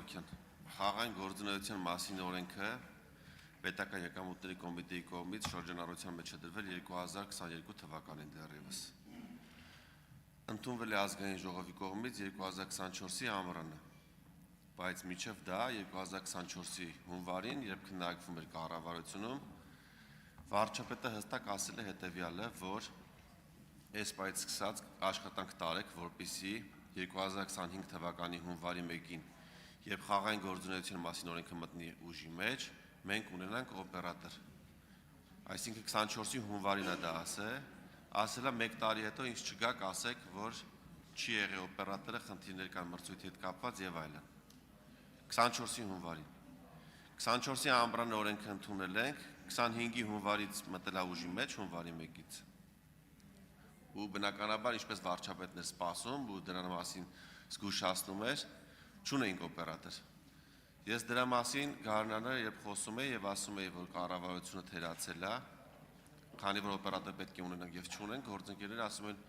Գևորգյան, խաղային գործունեության մասին օրենքը պետական եկամուտների կոմիտեի կողմից շրջանառության մեջ է դրվել 2022 թվականին դեռևս։ Ընդունվել է ազգային ժողովի կողմից 2024-ի ամռանը, բայց մինչև դա 2024-ի հունվարին, երբ քննարկվում էր կառավարությունում, վարչապետը հստակ ասել է հետևյալը, որ այս պայից սկսած աշխատանք տարեք, որպեսզի 2025 թվականի հունվարի 1-ին, երբ խաղային գործունեության մասին օրենքը մտնի ուժի մեջ, մենք ունենանք օպերատոր։ Այսինքն 24-ի հունվարին է դա ասել է 1 տարի հետո ինձ չգաք ասեք, որ չի եղել օպերատորը, խնդիրներ կան մրցույթի հետ կապված եւ այլն։ 24-ի հունվարին։ 24-ի ամռանը օրենքը ընդունել ենք, 25-ի հունվարից մտել է ուժի մեջ, հունվարի 1-ից։ Ու բնականաբար, ինչպես վարչապետն է սպասում, ու դրա մասին զգուշացնում էր, չունեինք օպերատոր։ Ես դրա մասին գարնանը երբ խոսում եի եւ ասում եի, որ կառավարությունը թերացել է, քանի որ օպերատոր պետք է ունենանք եւ չունենք, գործընկերները ասում են,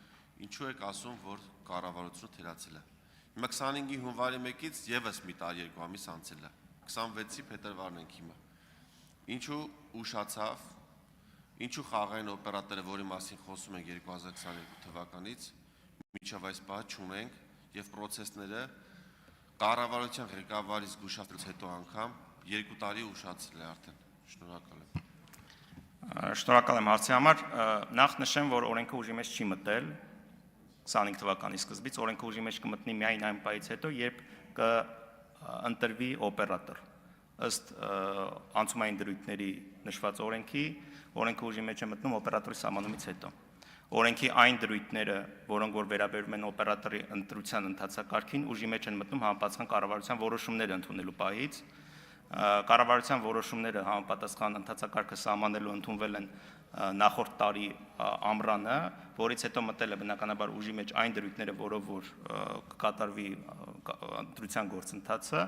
ինչու եք ասում, որ կառավարությունը թերացել է։ Հիմա 25-ի հունվարի 1-ից եւս մի տարի 2 ամիս անցել է։ 26-ի փետրվարն ենք հիմա։ Ինչու ուշացավ, ինչու խաղային օպերատորը, որի մասին խոսում ենք 2022 թվականից, մինչև այս պահը չունենք եւ պրոցեսները կառավարության ղեկավարի զգուշացնելուց հետո անգամ 2 տարի ուշացել է արդեն։ Շնորհակալ եմ։ Շնորհակալ եմ հարցի համար։ Նախ նշեմ, որ օրենքը ուժի մեջ չի մտել 25 թվականի սկզբից, օրենքը ուժի մեջ կմտնի միայն այն պայից հետո, երբ կընտրվի օպերատոր։ Ըստ անցումային դրույթների նշված օրենքի, օրենքը ուժի մեջ է մտնում օպերատորի սահմանումից հետո։ Օրենքի այն դրույթները, որոնք որ վերաբերում են օպերատորի ընտրության ընթացակարգին, ուժի մեջ են մտնում համապատասխան կառավարության որոշումները ընդունելու պահից։ Կառավարության որոշումները համապատասխան ընթացակարգը սահմանելու ընդունվել են նախորդ տարի ամռանը, որից հետո մտել է բնականաբար ուժի մեջ այն դրույթները, որով որ կկատարվի ընտրության գործընթացը,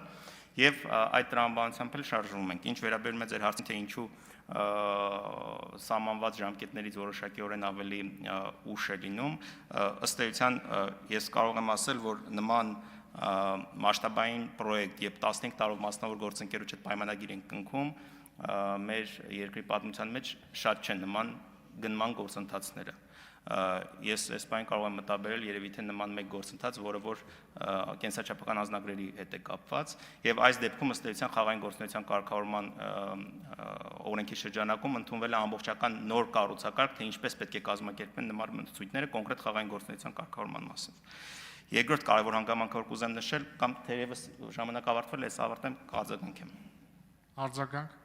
եւ այդ տրամաբանությամբ էլ շարժվում ենք։ Ինչ վերաբերում է ձեր հարցին, թե ինչու սահմանված ժամկետներից որոշակիորեն ավելի ուշ է լինում, ըստ էության ես կարող եմ ասել, որ նման մասշտաբային պրոյեկտ եւ 15 տարով մասնավոր գործընկերոջ հետ պայմանագիր են կնքում, մեր երկրի պատմության մեջ շատ չեն նման գնման գործընթացները։ Ես այս բանը կարող եմ մտաբերել երևի թե նման մեկ գործընթաց, որը որ կենսաչափական անձնագրերի հետ է կապված, եւ այս դեպքում ըստ էության խաղային գործունեության կարգավորման օրենքի շրջանակում ընդունվել է ամբողջական նոր կառուցակարգ, թե ինչպես պետք է կազմակերպեն նման մրցույթները կոնկրետ խաղային գործունեության կարգավորման մասին։ Երկրորդ կարևոր հանգամանքը, որ կուզեմ նշել, կամ թերևս ժամանակ ավարտվել է, ես ավարտեմ, արձագանքեմ։ Արձագանք։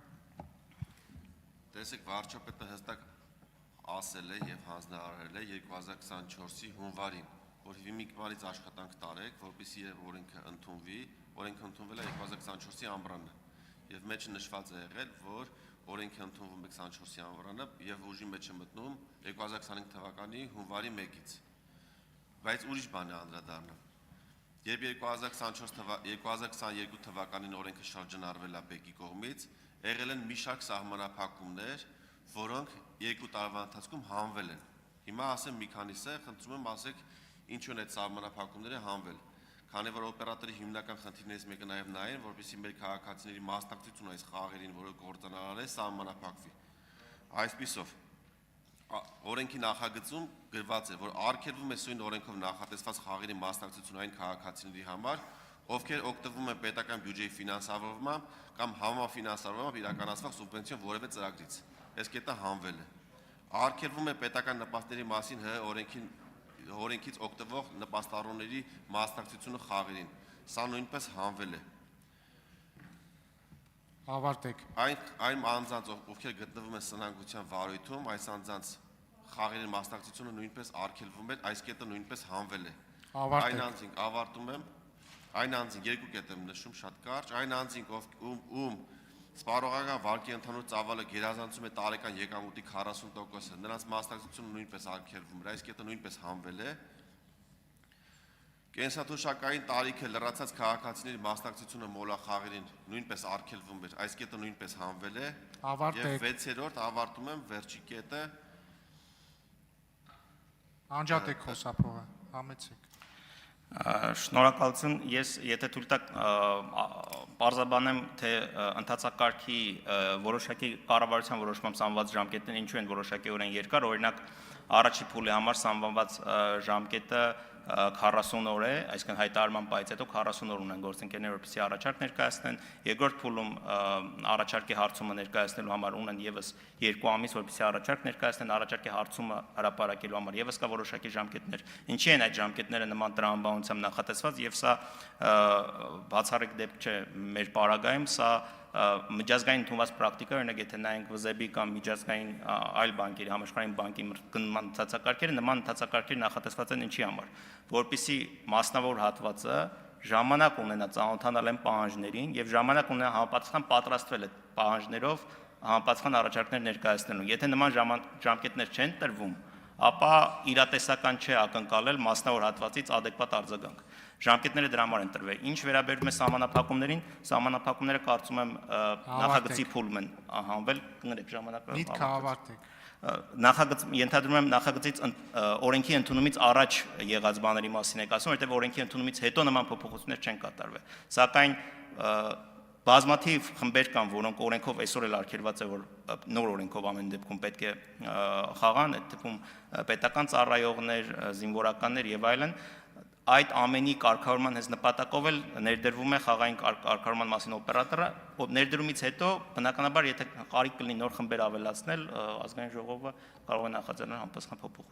Տեսեք, վարչապետը հստակ ասել է եւ հանձնարարել է 2024-ի հունվարին, որ հիմիկվանից աշխատանք տարեք, որպեսզի օրենքը ընդունվի, օրենքը ընդունվել է 2024-ի ամռանը եւ մեջը նշված է եղել, որ օրենքը ընդունվում է 24-ի ամռանը եւ ուժի մեջ է մտնում 2025 թվականի հունվարի 1-ից։ Բայց ուրիշ բան է անդրադառնում։ Երբ 2022 թվականին օրենքը շրջանառվել է ԲԵԿ-ի կողմից, եղել են մի շարք սահմանափակումներ, որոնք 2 տարվա ընթացքում հանվել են։ Հիմա ասեմ մի քանիսը, խնդրում եմ ասեք ինչու են այդ սահմանափակումները հանվել։ Քանի որ օպերատորի հիմնական խնդիրներից մեկը նաև նա է, որպեսզի մեր քաղաքացիների մասնակցությունը այս խաղերին, որը կործանարար է, սահմանափակվի։ Այսպիսով օրենքի նախագծում գրված է, որ արգելվում է սույն օրենքով նախատեսված խաղերի մասնակցությունը այն քաղաքացիների համար, ովքեր օգտվում են պետական բյուջեի ֆինանսավորմամբ կամ համաֆինանսավորմամբ իրականացված սուբվենցիոն որևէ ծրագրից։ Այս կետը հանվել է։ Արգելվում է պետական նպաստների մասին օրենքից օգտվող նպաստառուների մասնակցությունը խաղերին։ Սա նույնպես հանվել է։ Ավարտեք։ Այն անձանց, ովքեր գտնվում են սնանկության վարույթում, այս անձանց խաղերի մասնակցությունը նույնպես արգելվում է, այս կետը նույնպես հանվել է։ Այն անձինք ավարտում եմ, այն անձինք երկու կետ եմ նշում շատ կարճ, այն անձինք, ում սպառողական վարկի ընդհանուր ծավալը գերազանցում է տարեկան եկամուտի 40%-ը, նրանց մասնակցությունը նույնպես արգելվում է, այս կետը նույնպես հանվել է։ Կենսաթոշակային տարիքը լրացած քաղաքացիների մասնակցությունը մոլախաղերին նույնպես արգելվում էր, այս կետը նույնպես հանվել է։ Եվ 6-րդ ավարտում եմ վերջի կետը։ Անջատեք խոսափողը, համեցեք։ Շնորհակալություն, ես եթե թույլ տաք բարձաբանեմ, թե ընթացակարգի որոշակի կառավարության որոշմամբ սահմանված ժամկետները ինչու են որոշակիորեն երկար, օրինակ առաջի փուլի համար սահմանված ժամկետը 40 օր է, այսինքն հայտարարման պայից հետո 40 օր ունեն գործընկերները, որպեսզի առաջարկ ներկայացնեն, երկրորդ փուլում առաջարկի հարցումը ներկայացնելու համար ունեն եւս 2 ամիս, որպեսզի առաջարկ ներկայացնեն, առաջարկի հարցումը հրապարակելու համար եւս կա որոշակի ժամկետներ։ Ինչի են այդ ժամկետները նման տրամաբանությամբ նախատեսված եւ սա բացառիկ դեպք չէ մեր պարագայում, սա միջազգային ընդունված պրակտիկա, օրինակ եթե նայենք ՎԶԲ կամ միջազգային այլ բանկերի, համաշխարհային բանկի գնման ընթացակարգերը, նման ընթացակարգեր նախատեսված են ինչի համար, որպեսզի մասնավոր հատվածը ժամանակ ունենա ծանոթանալ այն պահանջներին եւ ժամանակ ունենա համապատասխան պատրաստվել այդ պահանջներով համապատասխան առաջարկներ ներկայացնելու։ Եթե նման ժամկետներ չեն տրվում, ապա իրատեսական չէ ակնկալել մասնավոր հատվածից adekvat արձագանք։ Ժամկետները դրա համար են տրվել։ Ինչ վերաբերում է սահմանափակումներին, սահմանափակումները կարծում եմ նախագծի փուլում են հանվել, կներեք ժամանակը։ Միտքը ավարտեք։ Նախագծ ենթադրում եմ նախագծից օրենքի ընդունումից առաջ եղած բաների մասին եք ասում, որտեղ օրենքի ընդունումից հետո նման փոփոխություններ չեն կատարվել։ Սակայն բազմաթիվ խմբեր կան, որոնք օրենքով այսօր էլ արգելված է, որ նոր օրենքով ամեն դեպքում պետք է խաղան, այդ դեպքում պետական ծառայողներ, զինվորականներ եւ այլն, այդ ամենի կարգավորման հենց նպատակով էլ ներդրվում է խաղային կարգավորման մասին օպերատորը, ներդրումից հետո բնականաբար եթե կարիք կլինի նոր խմբեր ավելացնել, ազգային ժողովը կարող է նախաձեռնել համապատասխան փոփոխություն։